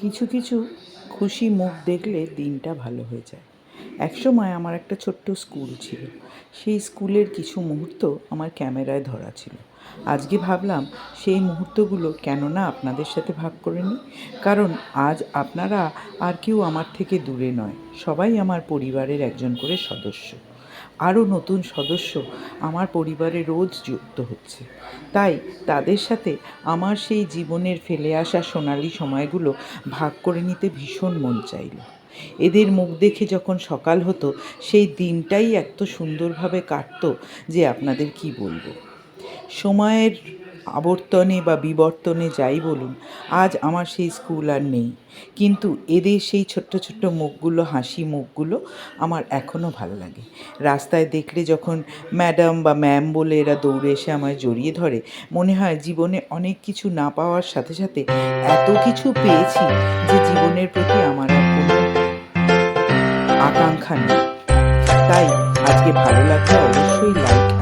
কিছু কিছু খুশি মুখ দেখলে দিনটা ভালো হয়ে যায়। একসময় আমার একটা ছোট্ট স্কুল ছিল। সেই স্কুলের কিছু মুহূর্ত আমার ক্যামেরায় ধরা ছিল। আজকে ভাবলাম সেই মুহূর্তগুলো কেন না আপনাদের সাথে ভাগ করে নিই। কারণ আজ আপনারা আর কেউ আমার থেকে দূরে নয়, সবাই আমার পরিবারের একজন করে সদস্য। আরও নতুন সদস্য আমার পরিবারে রোজ যুক্ত হচ্ছে, তাই তাদের সাথে আমার সেই জীবনের ফেলে আসা সোনালি সময়গুলো ভাগ করে নিতে ভীষণ মন চাইল। এদের মুখ দেখে যখন সকাল হতো, সেই দিনটাই এত সুন্দরভাবে কাটতো যে আপনাদের কি বলবো। সময়ের আবর্তনে বা বিবর্তনে যাই বলুন, আজ আমার সেই স্কুল আর নেই, কিন্তু এদের সেই ছোট্ট ছোট্ট মুখগুলো, হাসি মুখগুলো আমার এখনও ভাল লাগে। রাস্তায় দেখলে যখন ম্যাডাম বা ম্যাম বলে এরা দৌড়ে এসে আমায় জড়িয়ে ধরে, মনে হয় জীবনে অনেক কিছু না পাওয়ার সাথে সাথে এত কিছু পেয়েছি যে জীবনের প্রতি আমার আর কোনো আকাঙ্ক্ষা নেই। তাই আজকে ভালো লাগলে অবশ্যই লাইক